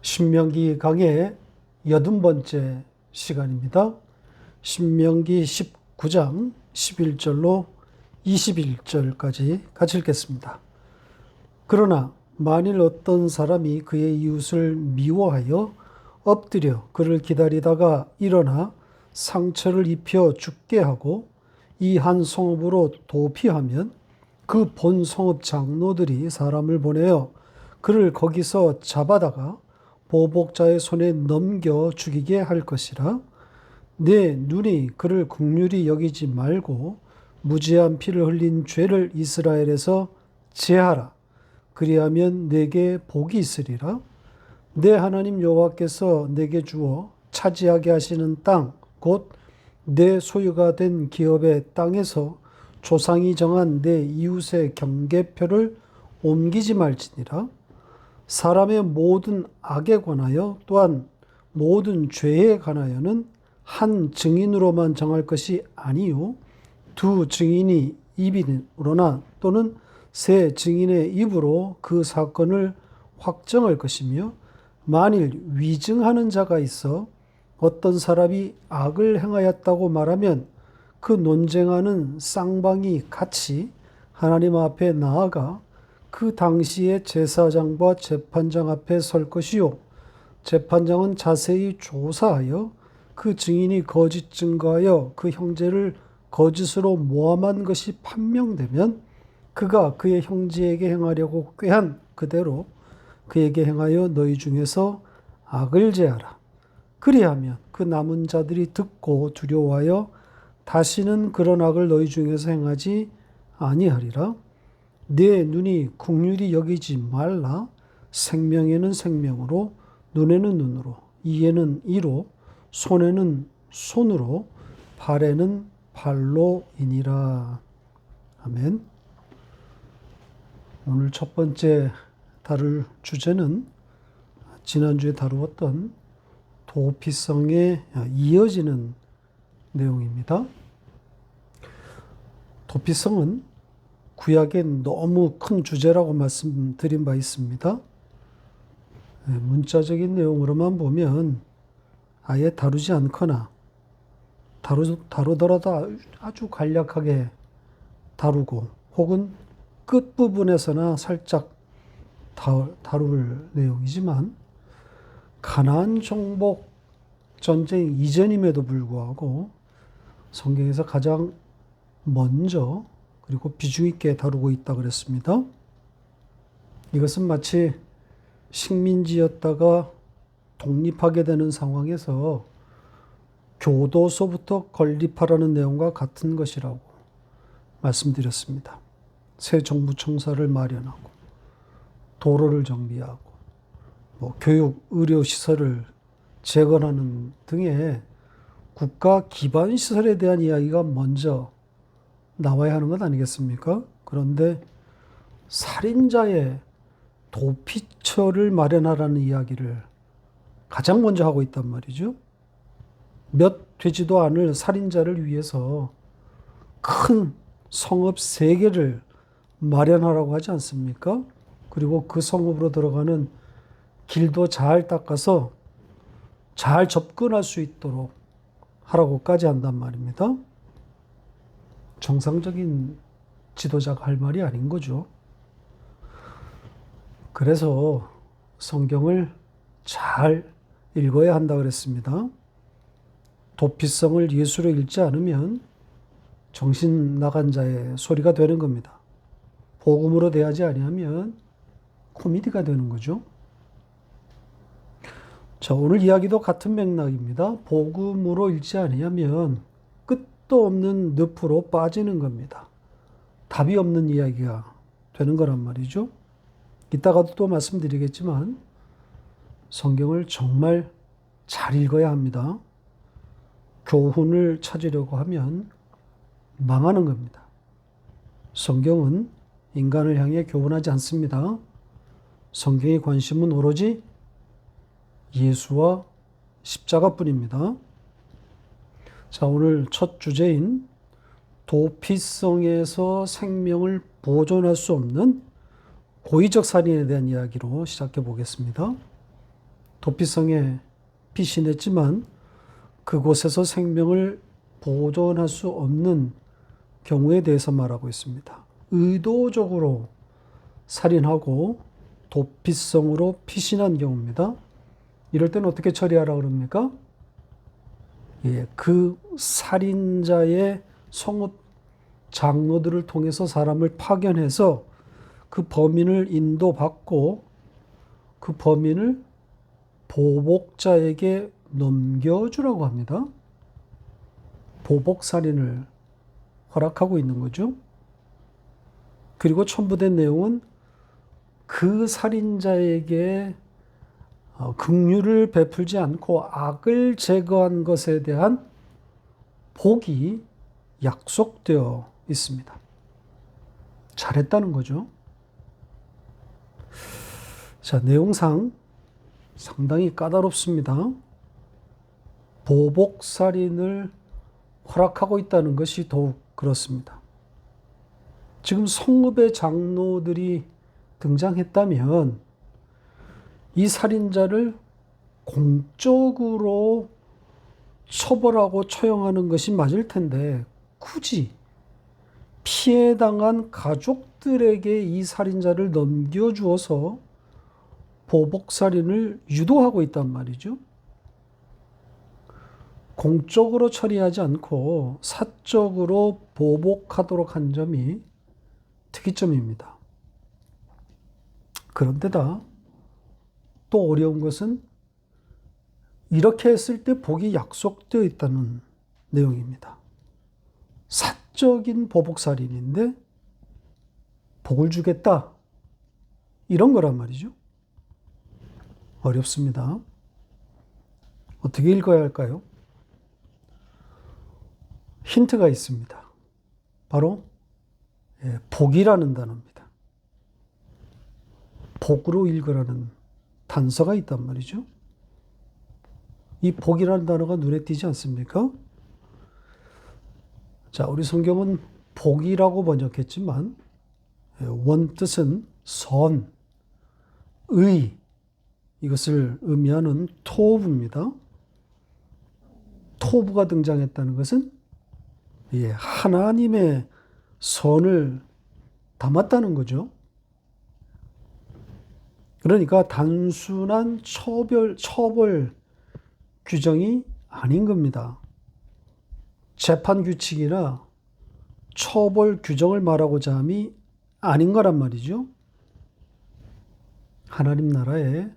신명기 강의 80번째 시간입니다. 신명기 19장 11절로 21절까지 같이 읽겠습니다. 그러나 만일 어떤 사람이 그의 이웃을 미워하여 엎드려 그를 기다리다가 일어나 상처를 입혀 죽게 하고 이 한 성읍으로 도피하면 그 본 성읍 장로들이 사람을 보내어 그를 거기서 잡아다가 보복자의 손에 넘겨 죽이게 할 것이라. 내 눈이 그를 긍휼히 여기지 말고 무지한 피를 흘린 죄를 이스라엘에서 제하라. 그리하면 내게 복이 있으리라. 내 하나님 여호와께서 내게 주어 차지하게 하시는 땅, 곧 내 소유가 된 기업의 땅에서 조상이 정한 내 이웃의 경계표를 옮기지 말지니라. 사람의 모든 악에 관하여 또한 모든 죄에 관하여는 한 증인으로만 정할 것이 아니요 두 증인이 입으로나 또는 세 증인의 입으로 그 사건을 확정할 것이며, 만일 위증하는 자가 있어 어떤 사람이 악을 행하였다고 말하면 그 논쟁하는 쌍방이 같이 하나님 앞에 나아가 그 당시에 제사장과 재판장 앞에 설 것이요 재판장은 자세히 조사하여 그 증인이 거짓 증거하여 그 형제를 거짓으로 모함한 것이 판명되면 그가 그의 형제에게 행하려고 꾀한 그대로 그에게 행하여 너희 중에서 악을 제하라. 그리하면 그 남은 자들이 듣고 두려워하여 다시는 그런 악을 너희 중에서 행하지 아니하리라. 내 눈이 긍휼히 여기지 말라. 생명에는 생명으로, 눈에는 눈으로, 이에는 이로, 손에는 손으로, 발에는 발로이니라. 아멘. 오늘 첫 번째 다룰 주제는 지난주에 다루었던 도피성에 이어지는 내용입니다. 도피성은 구약에 너무 큰 주제라고 말씀드린 바 있습니다. 문자적인 내용으로만 보면 아예 다루지 않거나 다루더라도 아주 간략하게 다루고 혹은 끝부분에서나 살짝 다룰 내용이지만, 가나안 정복 전쟁 이전임에도 불구하고 성경에서 가장 먼저 그리고 비중 있게 다루고 있다 그랬습니다. 이것은 마치 식민지였다가 독립하게 되는 상황에서 교도소부터 건립하라는 내용과 같은 것이라고 말씀드렸습니다. 새 정부 청사를 마련하고 도로를 정비하고 교육, 의료 시설을 재건하는 등의 국가 기반 시설에 대한 이야기가 먼저 나와야 하는 것 아니겠습니까? 그런데 살인자의 도피처를 마련하라는 이야기를 가장 먼저 하고 있단 말이죠. 몇 되지도 않을 살인자를 위해서 큰 성읍 3개를 마련하라고 하지 않습니까? 그리고 그 성읍으로 들어가는 길도 잘 닦아서 잘 접근할 수 있도록 하라고까지 한단 말입니다. 정상적인 지도자가 할 말이 아닌 거죠. 그래서 성경을 잘 읽어야 한다 그랬습니다. 도피성을 예수로 읽지 않으면 정신 나간 자의 소리가 되는 겁니다. 복음으로 대하지 아니하면 코미디가 되는 거죠. 자, 오늘 이야기도 같은 맥락입니다. 복음으로 읽지 아니하면 끝도 없는 늪으로 빠지는 겁니다. 답이 없는 이야기가 되는 거란 말이죠. 이따가도 또 말씀드리겠지만 성경을 정말 잘 읽어야 합니다. 교훈을 찾으려고 하면 망하는 겁니다. 성경은 인간을 향해 교훈하지 않습니다. 성경의 관심은 오로지 예수와 십자가뿐입니다. 자, 오늘 첫 주제인 도피성에서 생명을 보존할 수 없는 고의적 살인에 대한 이야기로 시작해 보겠습니다. 도피성에 피신했지만 그곳에서 생명을 보존할 수 없는 경우에 대해서 말하고 있습니다. 의도적으로 살인하고 도피성으로 피신한 경우입니다. 이럴 때는 어떻게 처리하라 그럽니까? 그 살인자의 성읍 장로들을 통해서 사람을 파견해서 그 범인을 인도받고 그 범인을 보복자에게 넘겨주라고 합니다. 보복살인을 허락하고 있는 거죠. 그리고 첨부된 내용은 그 살인자에게 긍휼을 베풀지 않고 악을 제거한 것에 대한 복이 약속되어 있습니다. 잘했다는 거죠. 자, 내용상 상당히 까다롭습니다. 보복살인을 허락하고 있다는 것이 더욱 그렇습니다. 지금 성읍의 장로들이 등장했다면 이 살인자를 공적으로 처벌하고 처형하는 것이 맞을 텐데 굳이 피해당한 가족들에게 이 살인자를 넘겨주어서 보복살인을 유도하고 있단 말이죠. 공적으로 처리하지 않고 사적으로 보복하도록 한 점이 특이점입니다. 그런데다 또 어려운 것은 이렇게 했을 때 복이 약속되어 있다는 내용입니다. 사적인 보복살인인데 복을 주겠다. 이런 거란 말이죠. 어렵습니다. 어떻게 읽어야 할까요? 힌트가 있습니다. 바로 복이라는 단어입니다. 복으로 읽으라는 단서가 있단 말이죠. 이 복이라는 단어가 눈에 띄지 않습니까? 자, 우리 성경은 복이라고 번역했지만 원뜻은 선, 의, 이것을 의미하는 토브입니다. 토브가 등장했다는 것은 하나님의 선을 담았다는 거죠. 그러니까 단순한 처벌 규정이 아닌 겁니다. 재판 규칙이나 처벌 규정을 말하고자 함이 아닌 거란 말이죠. 하나님 나라의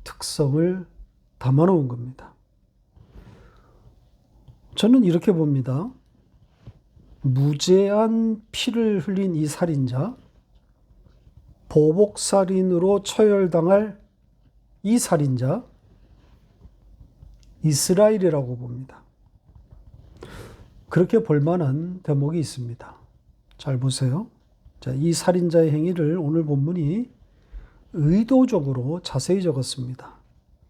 특성을 담아놓은 겁니다. 저는 이렇게 봅니다. 무제한 피를 흘린 이 살인자, 보복살인으로 처열당할 이 살인자, 이스라엘이라고 봅니다. 그렇게 볼 만한 대목이 있습니다. 잘 보세요. 자, 이 살인자의 행위를 오늘 본문이 의도적으로 자세히 적었습니다.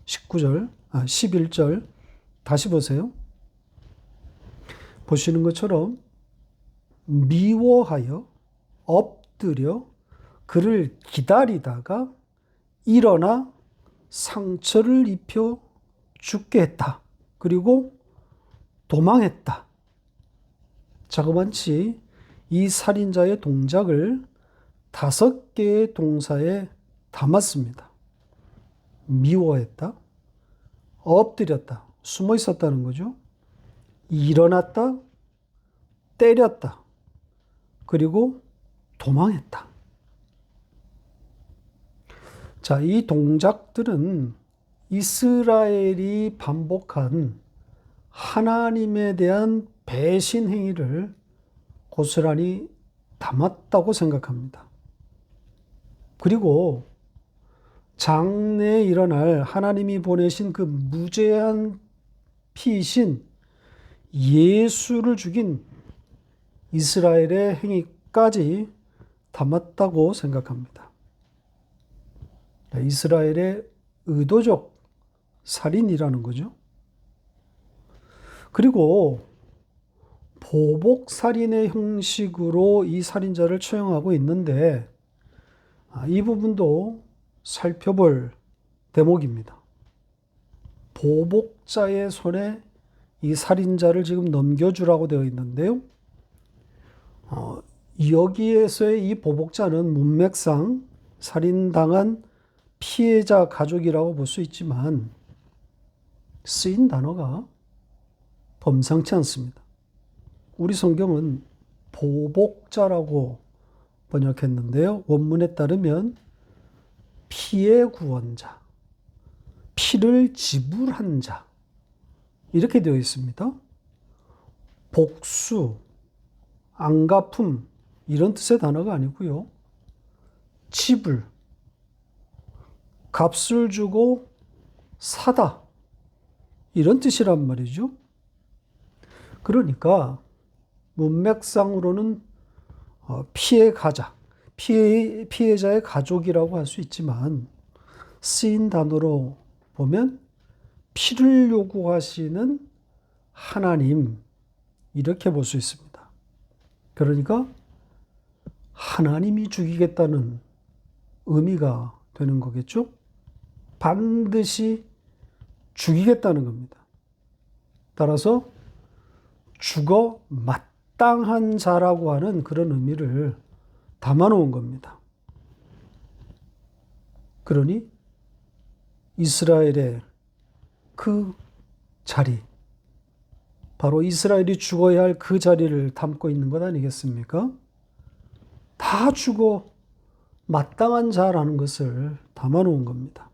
11절 다시 보세요. 보시는 것처럼 미워하여 엎드려 그를 기다리다가 일어나 상처를 입혀 죽게 했다. 그리고 도망했다. 자그마치 이 살인자의 동작을 5개의 동사에 담았습니다. 미워했다, 엎드렸다, 숨어 있었다는 거죠. 일어났다, 때렸다, 그리고 도망했다. 자, 이 동작들은 이스라엘이 반복한 하나님에 대한 배신 행위를 고스란히 담았다고 생각합니다. 그리고 장래에 일어날 하나님이 보내신 그 무제한 피이신 예수를 죽인 이스라엘의 행위까지 담았다고 생각합니다. 이스라엘의 의도적 살인이라는 거죠. 그리고 보복살인의 형식으로 이 살인자를 처형하고 있는데 이 부분도 살펴볼 대목입니다. 보복자의 손에 이 살인자를 지금 넘겨주라고 되어 있는데요. 여기에서의 이 보복자는 문맥상 살인당한 피해자 가족이라고 볼 수 있지만 쓰인 단어가 범상치 않습니다. 우리 성경은 보복자라고 번역했는데요. 원문에 따르면 피해 구원자, 피를 지불한 자 이렇게 되어 있습니다. 복수, 안갚음 이런 뜻의 단어가 아니고요. 지불, 값을 주고 사다 이런 뜻이란 말이죠. 그러니까 문맥상으로는 피해가자, 피해자의 가족이라고 할 수 있지만 쓰인 단어로 보면 피를 요구하시는 하나님 이렇게 볼 수 있습니다. 그러니까 하나님이 죽이겠다는 의미가 되는 거겠죠? 반드시 죽이겠다는 겁니다. 따라서 죽어 마땅한 자라고 하는 그런 의미를 담아놓은 겁니다. 그러니 이스라엘의 그 자리, 바로 이스라엘이 죽어야 할 그 자리를 담고 있는 것 아니겠습니까? 다 죽어 마땅한 자라는 것을 담아놓은 겁니다.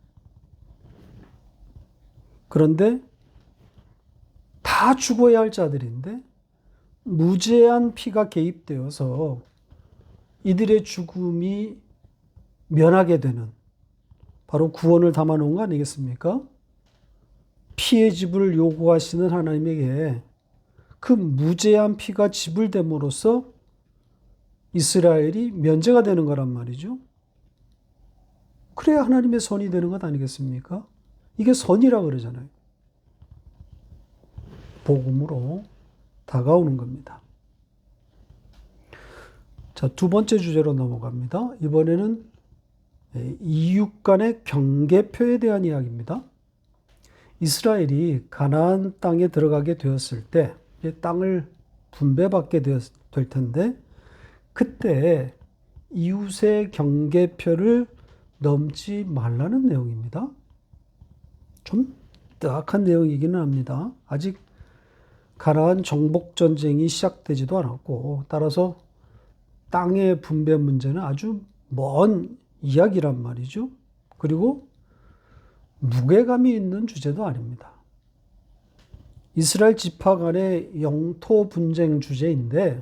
그런데 다 죽어야 할 자들인데 무제한 피가 개입되어서 이들의 죽음이 면하게 되는 바로 구원을 담아놓은 거 아니겠습니까? 피의 지불을 요구하시는 하나님에게 그 무제한 피가 지불됨으로써 이스라엘이 면제가 되는 거란 말이죠. 그래야 하나님의 선이 되는 것 아니겠습니까? 이게 선이라 그러잖아요. 복음으로 다가오는 겁니다. 자, 두 번째 주제로 넘어갑니다. 이번에는 이웃 간의 경계표에 대한 이야기입니다. 이스라엘이 가나안 땅에 들어가게 되었을 때 땅을 분배받게 될 텐데 그때 이웃의 경계표를 넘지 말라는 내용입니다. 좀 뜨악한 내용이기는 합니다. 아직 가나안 정복 전쟁이 시작되지도 않았고 따라서 땅의 분배 문제는 아주 먼 이야기란 말이죠. 그리고 무게감이 있는 주제도 아닙니다. 이스라엘 지파 간의 영토 분쟁 주제인데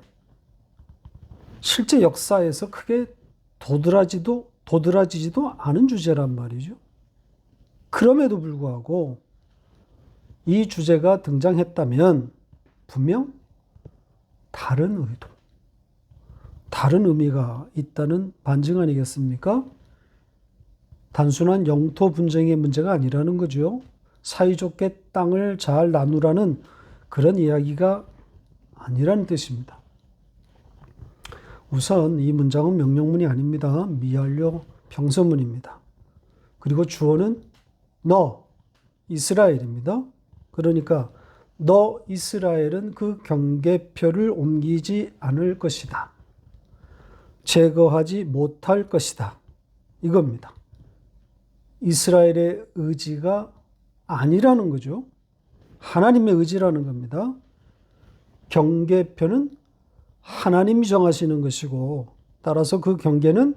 실제 역사에서 크게 도드라지지도 않은 주제란 말이죠. 그럼에도 불구하고 이 주제가 등장했다면 분명 다른 의도, 다른 의미가 있다는 반증 아니겠습니까? 단순한 영토 분쟁의 문제가 아니라는 거죠. 사이좋게 땅을 잘 나누라는 그런 이야기가 아니라는 뜻입니다. 우선 이 문장은 명령문이 아닙니다. 미완료 평서문입니다. 그리고 주어는 너 이스라엘입니다. 그러니까 너 이스라엘은 그 경계표를 옮기지 않을 것이다. 제거하지 못할 것이다. 이겁니다. 이스라엘의 의지가 아니라는 거죠. 하나님의 의지라는 겁니다. 경계표는 하나님이 정하시는 것이고 따라서 그 경계는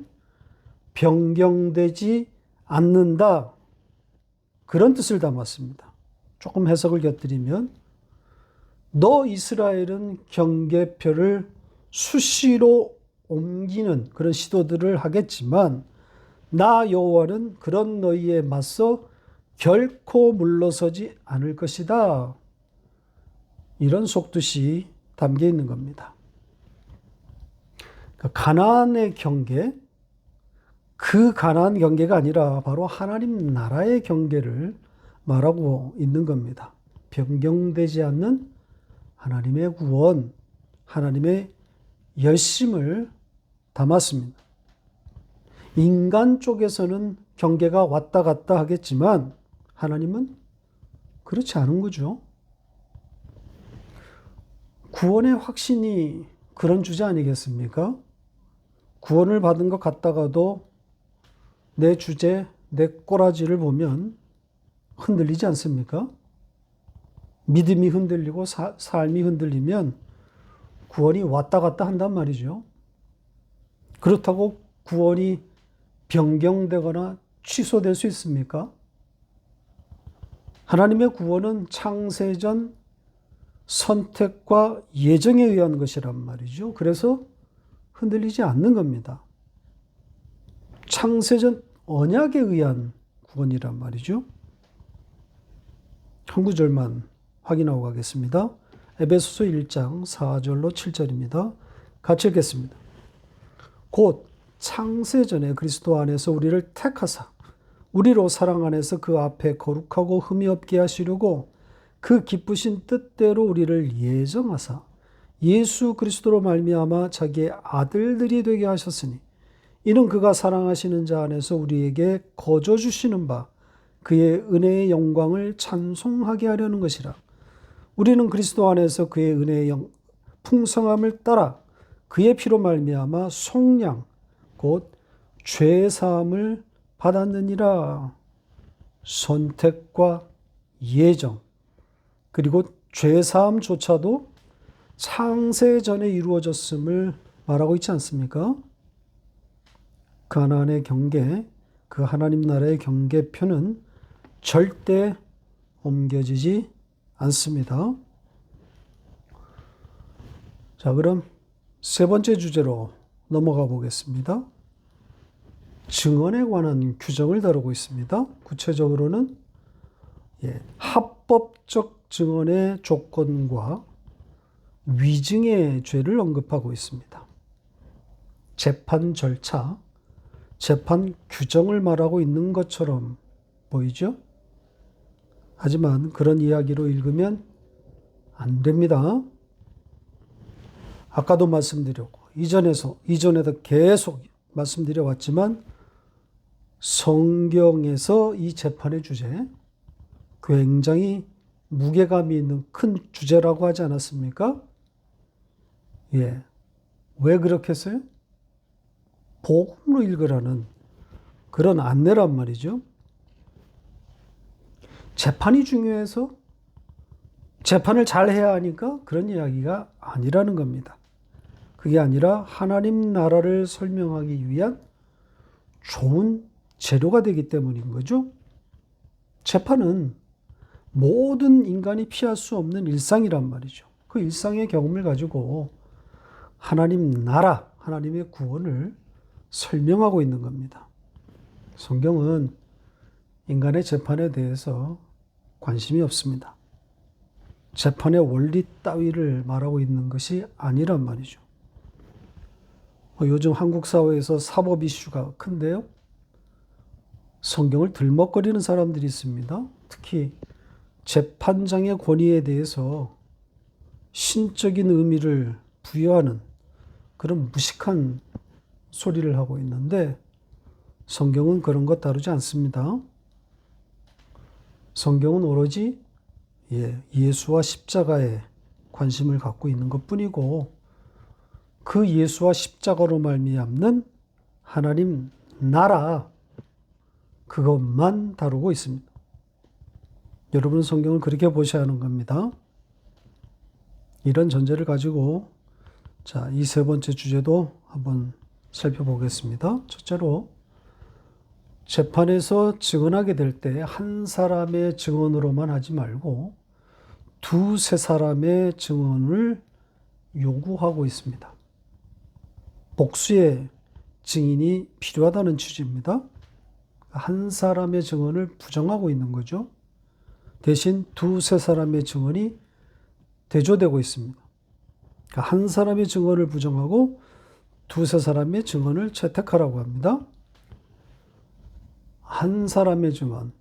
변경되지 않는다. 그런 뜻을 담았습니다. 조금 해석을 곁들이면 너 이스라엘은 경계표를 수시로 옮기는 그런 시도들을 하겠지만 나 여호와는 그런 너희에 맞서 결코 물러서지 않을 것이다. 이런 속뜻이 담겨 있는 겁니다. 가나안의 경계, 그 가나안 경계가 아니라 바로 하나님 나라의 경계를 말하고 있는 겁니다. 변경되지 않는 하나님의 구원, 하나님의 열심을 담았습니다. 인간 쪽에서는 경계가 왔다 갔다 하겠지만 하나님은 그렇지 않은 거죠. 구원의 확신이 그런 주제 아니겠습니까? 구원을 받은 것 같다가도 내 주제, 내 꼬라지를 보면 흔들리지 않습니까? 믿음이 흔들리고 삶이 흔들리면 구원이 왔다 갔다 한단 말이죠. 그렇다고 구원이 변경되거나 취소될 수 있습니까? 하나님의 구원은 창세전 선택과 예정에 의한 것이란 말이죠. 그래서 흔들리지 않는 겁니다. 창세전 언약에 의한 구원이란 말이죠. 한 구절만 확인하고 가겠습니다. 에베소서 1장 4절로 7절입니다. 같이 읽겠습니다. 곧 창세전에 그리스도 안에서 우리를 택하사 우리로 사랑 안에서 그 앞에 거룩하고 흠이 없게 하시려고 그 기쁘신 뜻대로 우리를 예정하사 예수 그리스도로 말미암아 자기의 아들들이 되게 하셨으니 이는 그가 사랑하시는 자 안에서 우리에게 거저 주시는 바 그의 은혜의 영광을 찬송하게 하려는 것이라. 우리는 그리스도 안에서 그의 은혜의 풍성함을 따라 그의 피로 말미암아 속량 곧 죄 사함을 받았느니라. 선택과 예정 그리고 죄 사함조차도 창세 전에 이루어졌음을 말하고 있지 않습니까? 가나안의 경계, 그 하나님 나라의 경계표는 절대 옮겨지지 않습니다. 자, 그럼 세 번째 주제로 넘어가 보겠습니다. 증언에 관한 규정을 다루고 있습니다. 구체적으로는 합법적 증언의 조건과 위증의 죄를 언급하고 있습니다. 재판 절차, 재판 규정을 말하고 있는 것처럼 보이죠? 하지만 그런 이야기로 읽으면 안 됩니다. 아까도 말씀드렸고 이전에도 계속 말씀드려 왔지만 성경에서 이 재판의 주제 굉장히 무게감이 있는 큰 주제라고 하지 않았습니까? 왜 그렇게 했어요? 복음으로 읽으라는 그런 안내란 말이죠. 재판이 중요해서 재판을 잘 해야 하니까 그런 이야기가 아니라는 겁니다. 그게 아니라 하나님 나라를 설명하기 위한 좋은 재료가 되기 때문인 거죠. 재판은 모든 인간이 피할 수 없는 일상이란 말이죠. 그 일상의 경험을 가지고 하나님 나라, 하나님의 구원을 설명하고 있는 겁니다. 성경은 인간의 재판에 대해서 관심이 없습니다. 재판의 원리 따위를 말하고 있는 것이 아니란 말이죠. 요즘 한국 사회에서 사법 이슈가 큰데요. 성경을 들먹거리는 사람들이 있습니다. 특히 재판장의 권위에 대해서 신적인 의미를 부여하는 그런 무식한 소리를 하고 있는데 성경은 그런 것 다루지 않습니다. 성경은 오로지 예수와 십자가에 관심을 갖고 있는 것뿐이고 그 예수와 십자가로 말미암는 하나님 나라 그것만 다루고 있습니다. 여러분은 성경을 그렇게 보셔야 하는 겁니다. 이런 전제를 가지고 이 세 번째 주제도 한번 살펴보겠습니다. 첫째로 재판에서 증언하게 될 때 한 사람의 증언으로만 하지 말고 두세 사람의 증언을 요구하고 있습니다. 복수의 증인이 필요하다는 취지입니다. 한 사람의 증언을 부정하고 있는 거죠. 대신 두세 사람의 증언이 대조되고 있습니다. 한 사람의 증언을 부정하고 두세 사람의 증언을 채택하라고 합니다. 한 사람의 증언,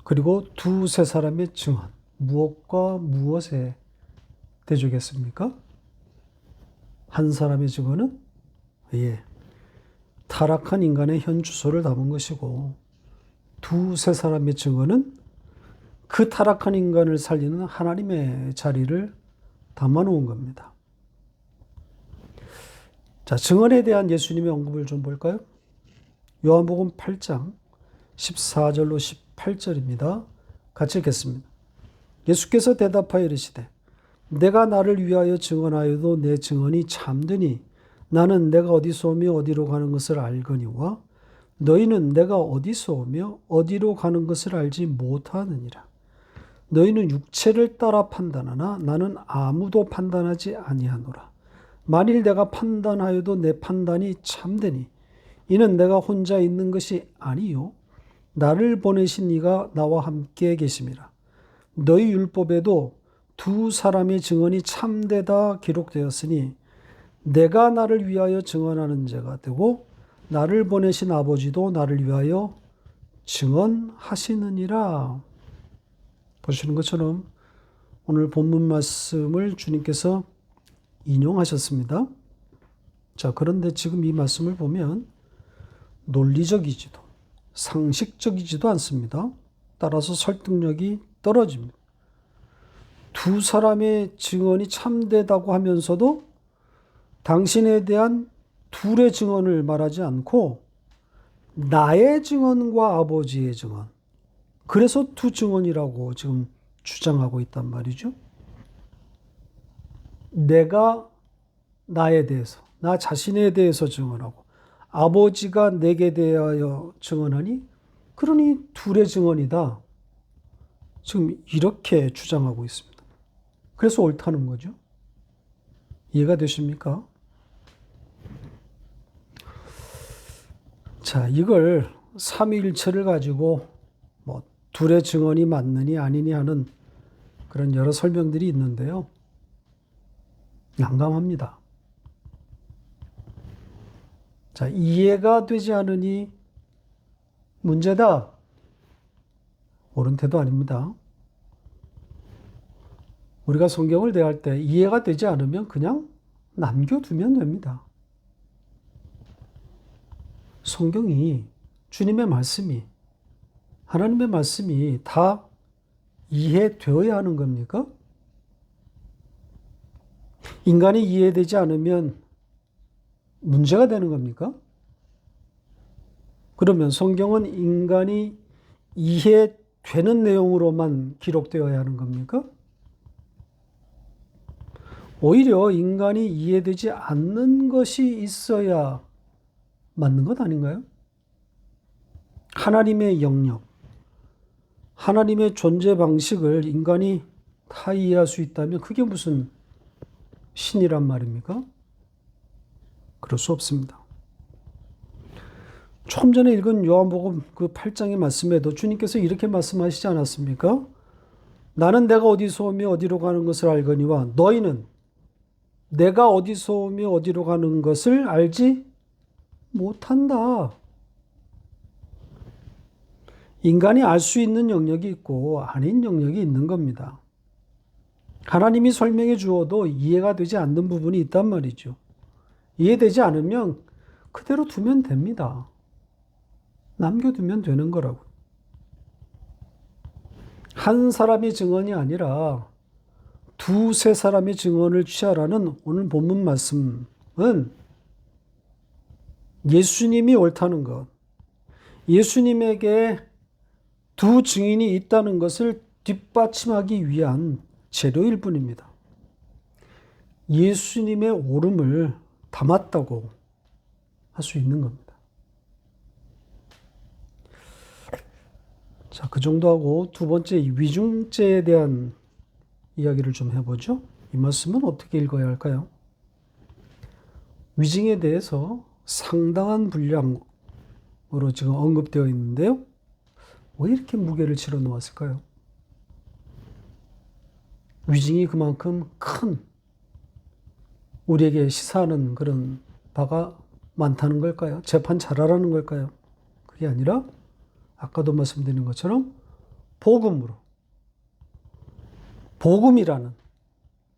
그리고 두세 사람의 증언, 무엇과 무엇에 대조겠습니까? 한 사람의 증언은 타락한 인간의 현 주소를 담은 것이고 두세 사람의 증언은 그 타락한 인간을 살리는 하나님의 자리를 담아놓은 겁니다. 자, 증언에 대한 예수님의 언급을 좀 볼까요? 요한복음 8장 14절로 18절입니다. 같이 읽겠습니다. 예수께서 대답하여 이르시되 내가 나를 위하여 증언하여도 내 증언이 참되니 나는 내가 어디서 오며 어디로 가는 것을 알거니와 너희는 내가 어디서 오며 어디로 가는 것을 알지 못하느니라. 너희는 육체를 따라 판단하나 나는 아무도 판단하지 아니하노라. 만일 내가 판단하여도 내 판단이 참되니 이는 내가 혼자 있는 것이 아니요 나를 보내신 이가 나와 함께 계심이라. 너희 율법에도 두 사람의 증언이 참되다 기록되었으니 내가 나를 위하여 증언하는 자가 되고 나를 보내신 아버지도 나를 위하여 증언하시느니라. 보시는 것처럼 오늘 본문 말씀을 주님께서 인용하셨습니다. 자, 그런데 지금 이 말씀을 보면 논리적이지도 상식적이지도 않습니다. 따라서 설득력이 떨어집니다. 두 사람의 증언이 참되다고 하면서도 당신에 대한 둘의 증언을 말하지 않고 나의 증언과 아버지의 증언, 그래서 두 증언이라고 지금 주장하고 있단 말이죠. 내가 나에 대해서, 나 자신에 대해서 증언하고 아버지가 내게 대하여 증언하니 그러니 둘의 증언이다. 지금 이렇게 주장하고 있습니다. 그래서 옳다는 거죠. 이해가 되십니까? 자, 이걸 삼위일체를 가지고 뭐 둘의 증언이 맞느니 아니니 하는 그런 여러 설명들이 있는데요. 난감합니다. 자, 이해가 되지 않으니 문제다. 옳은 태도 아닙니다. 우리가 성경을 대할 때 이해가 되지 않으면 그냥 남겨두면 됩니다. 성경이, 주님의 말씀이, 하나님의 말씀이 다 이해되어야 하는 겁니까? 인간이 이해되지 않으면 문제가 되는 겁니까? 그러면 성경은 인간이 이해되는 내용으로만 기록되어야 하는 겁니까? 오히려 인간이 이해되지 않는 것이 있어야 맞는 것 아닌가요? 하나님의 영역, 하나님의 존재 방식을 인간이 다 이해할 수 있다면 그게 무슨 신이란 말입니까? 그럴 수 없습니다. 조금 전에 읽은 요한복음 그 8장의 말씀에도 주님께서 이렇게 말씀하시지 않았습니까? 나는 내가 어디서 오며 어디로 가는 것을 알거니와 너희는 내가 어디서 오며 어디로 가는 것을 알지 못한다. 인간이 알 수 있는 영역이 있고 아닌 영역이 있는 겁니다. 하나님이 설명해 주어도 이해가 되지 않는 부분이 있단 말이죠. 이해되지 않으면 그대로 두면 됩니다. 남겨두면 되는 거라고. 한 사람의 증언이 아니라 두세 사람의 증언을 취하라는 오늘 본문 말씀은 예수님이 옳다는 것, 예수님에게 두 증인이 있다는 것을 뒷받침하기 위한 재료일 뿐입니다. 예수님의 옳음을 담았다고 할 수 있는 겁니다. 자, 그 정도 하고 두 번째 위중죄에 대한 이야기를 좀 해보죠. 이 말씀은 어떻게 읽어야 할까요? 위증에 대해서 상당한 분량으로 지금 언급되어 있는데요. 왜 이렇게 무게를 실어 놓았을까요? 위증이 그만큼 큰 우리에게 시사하는 그런 바가 많다는 걸까요? 재판 잘하라는 걸까요? 그게 아니라 아까도 말씀드린 것처럼 복음으로, 복음이라는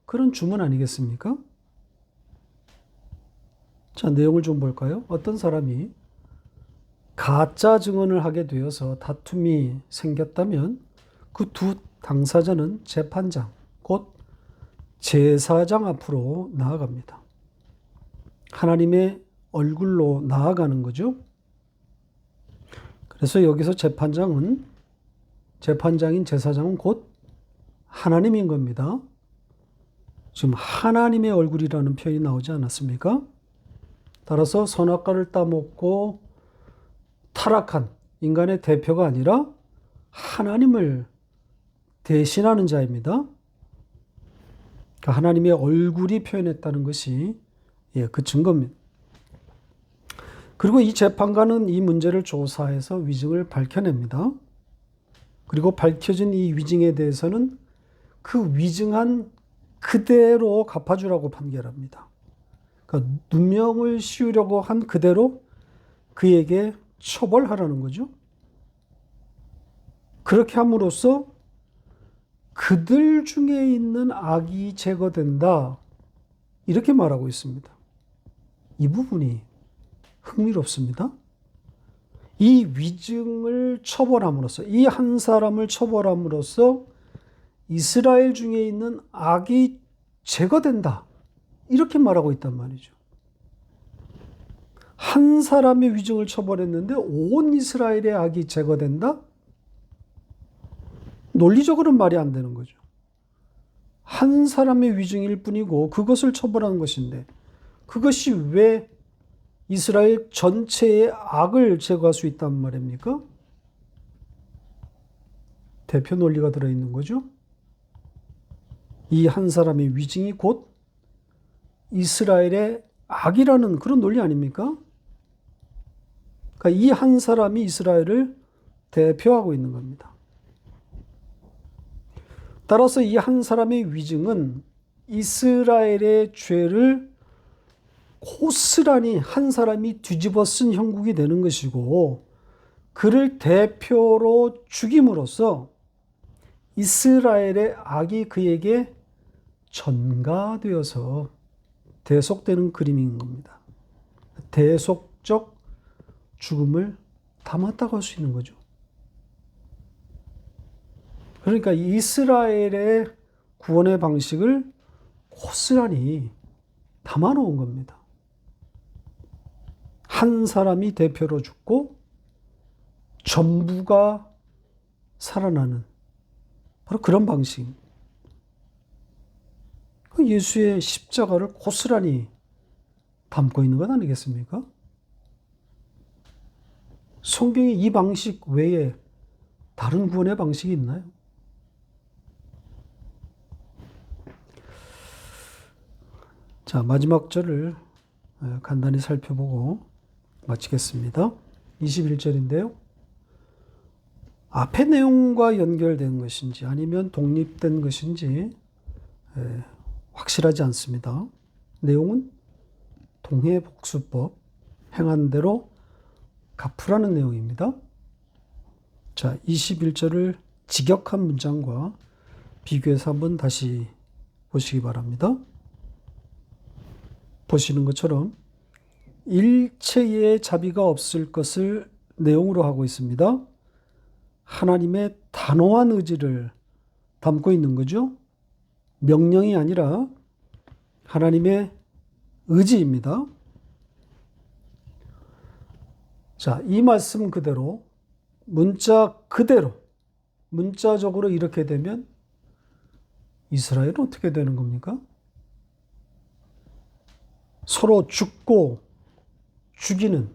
그런 주문 아니겠습니까? 자, 내용을 좀 볼까요? 어떤 사람이 가짜 증언을 하게 되어서 다툼이 생겼다면 그 두 당사자는 재판장, 곧 제사장 앞으로 나아갑니다. 하나님의 얼굴로 나아가는 거죠. 그래서 여기서 재판장인 제사장은 곧 하나님인 겁니다. 지금 하나님의 얼굴이라는 표현이 나오지 않았습니까? 따라서 선악과를 따먹고 타락한 인간의 대표가 아니라 하나님을 대신하는 자입니다. 하나님의 얼굴이 표현했다는 것이 그 증거입니다. 그리고 이 재판관은 이 문제를 조사해서 위증을 밝혀냅니다. 그리고 밝혀진 이 위증에 대해서는 그 위증한 그대로 갚아주라고 판결합니다. 그러니까 누명을 씌우려고 한 그대로 그에게 처벌하라는 거죠. 그렇게 함으로써 그들 중에 있는 악이 제거된다. 이렇게 말하고 있습니다. 이 부분이 흥미롭습니다. 이 위증을 처벌함으로써, 이 한 사람을 처벌함으로써 이스라엘 중에 있는 악이 제거된다. 이렇게 말하고 있단 말이죠. 한 사람의 위증을 처벌했는데 온 이스라엘의 악이 제거된다? 논리적으로는 말이 안 되는 거죠. 한 사람의 위증일 뿐이고 그것을 처벌하는 것인데 그것이 왜 이스라엘 전체의 악을 제거할 수 있단 말입니까? 대표 논리가 들어있는 거죠. 이 한 사람의 위증이 곧 이스라엘의 악이라는 그런 논리 아닙니까? 그러니까 이 한 사람이 이스라엘을 대표하고 있는 겁니다. 따라서 이 한 사람의 위증은 이스라엘의 죄를 고스란히 한 사람이 뒤집어 쓴 형국이 되는 것이고 그를 대표로 죽임으로써 이스라엘의 악이 그에게 전가되어서 대속되는 그림인 겁니다. 대속적 죽음을 담았다고 할 수 있는 거죠. 그러니까 이스라엘의 구원의 방식을 고스란히 담아놓은 겁니다. 한 사람이 대표로 죽고 전부가 살아나는 바로 그런 방식입니다. 예수의 십자가를 고스란히 담고 있는 것 아니겠습니까? 성경에 이 방식 외에 다른 구원의 방식이 있나요? 자, 마지막 절을 간단히 살펴보고 마치겠습니다. 21절인데요. 앞의 내용과 연결된 것인지 아니면 독립된 것인지 확실하지 않습니다. 내용은 동해복수법, 행한 대로 갚으라는 내용입니다. 자, 21절을 직역한 문장과 비교해서 한번 다시 보시기 바랍니다. 보시는 것처럼 일체의 자비가 없을 것을 내용으로 하고 있습니다. 하나님의 단호한 의지를 담고 있는 거죠. 명령이 아니라 하나님의 의지입니다. 자, 이 말씀 그대로 문자 그대로 문자적으로 이렇게 되면 이스라엘은 어떻게 되는 겁니까? 서로 죽고 죽이는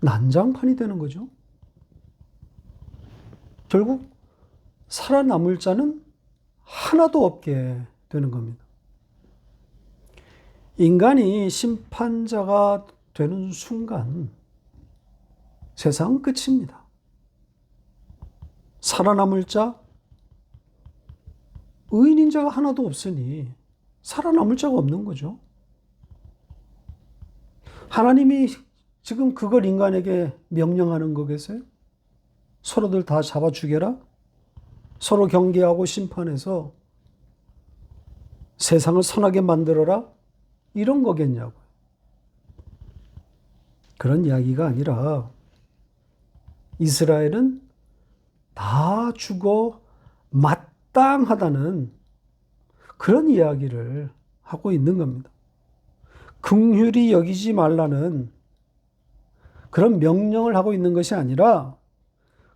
난장판이 되는 거죠. 결국 살아남을 자는 하나도 없게 되는 겁니다. 인간이 심판자가 되는 순간 세상은 끝입니다. 살아남을 자, 의인인 자가 하나도 없으니 살아남을 자가 없는 거죠. 하나님이 지금 그걸 인간에게 명령하는 거겠어요? 서로들 다 잡아 죽여라? 서로 경계하고 심판해서 세상을 선하게 만들어라? 이런 거겠냐고요. 그런 이야기가 아니라 이스라엘은 다 주고 마땅하다는 그런 이야기를 하고 있는 겁니다. 긍휼히 여기지 말라는 그런 명령을 하고 있는 것이 아니라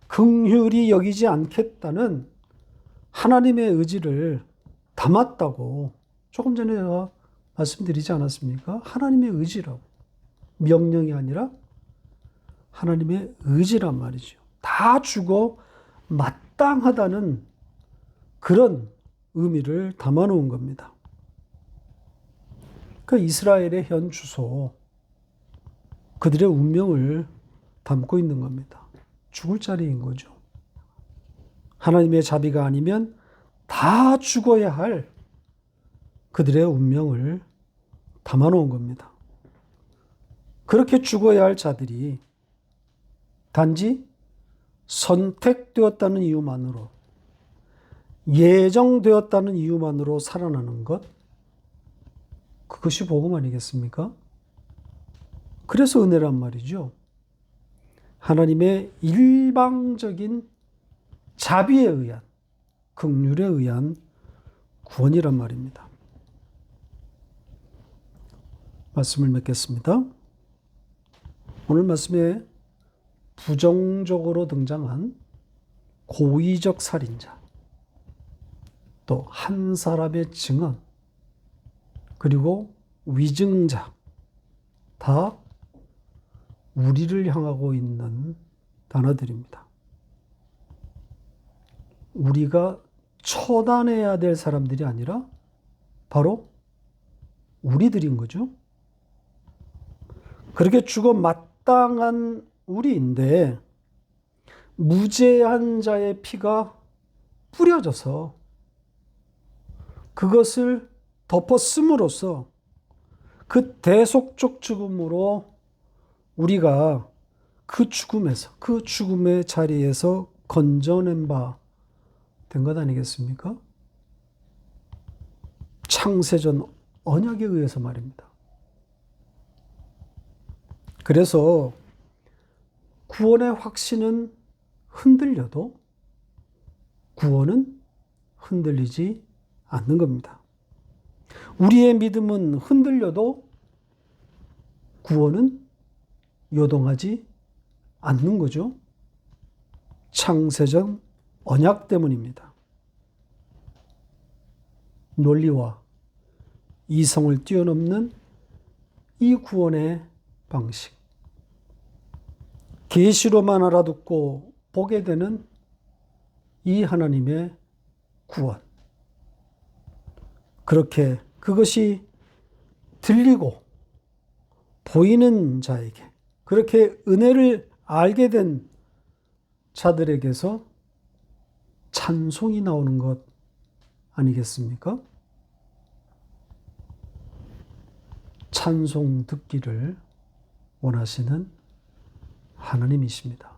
긍휼히 여기지 않겠다는 하나님의 의지를 담았다고 조금 전에 제가 말씀드리지 않았습니까? 하나님의 의지라고. 명령이 아니라 하나님의 의지란 말이죠. 다 주고 마땅하다는 그런 의미를 담아놓은 겁니다. 그 이스라엘의 현 주소, 그들의 운명을 담고 있는 겁니다. 죽을 자리인 거죠. 하나님의 자비가 아니면 다 죽어야 할 그들의 운명을 담아놓은 겁니다. 그렇게 죽어야 할 자들이 단지 선택되었다는 이유만으로, 예정되었다는 이유만으로 살아나는 것, 그것이 복음 아니겠습니까? 그래서 은혜란 말이죠. 하나님의 일방적인 자비에 의한, 긍휼에 의한 구원이란 말입니다. 말씀을 맺겠습니다. 오늘 말씀에 부정적으로 등장한 고의적 살인자, 또 한 사람의 증언, 그리고 위증자, 다 우리를 향하고 있는 단어들입니다. 우리가 처단해야 될 사람들이 아니라 바로 우리들인 거죠. 그렇게 죽어 마땅한 우리인데 무죄한 자의 피가 뿌려져서 그것을 덮어쓰므로써 그 대속적 죽음으로 우리가 그 죽음에서, 그 죽음의 자리에서 건져낸 바 된 것 아니겠습니까? 창세전 언약에 의해서 말입니다. 그래서 구원의 확신은 흔들려도 구원은 흔들리지 않는 겁니다. 우리의 믿음은 흔들려도 구원은 요동하지 않는 거죠. 창세전 언약 때문입니다. 논리와 이성을 뛰어넘는 이 구원의 방식. 계시로만 알아듣고 보게 되는 이 하나님의 구원. 그렇게 그것이 들리고 보이는 자에게, 그렇게 은혜를 알게 된 자들에게서 찬송이 나오는 것 아니겠습니까? 찬송 듣기를 원하시는 하나님이십니다.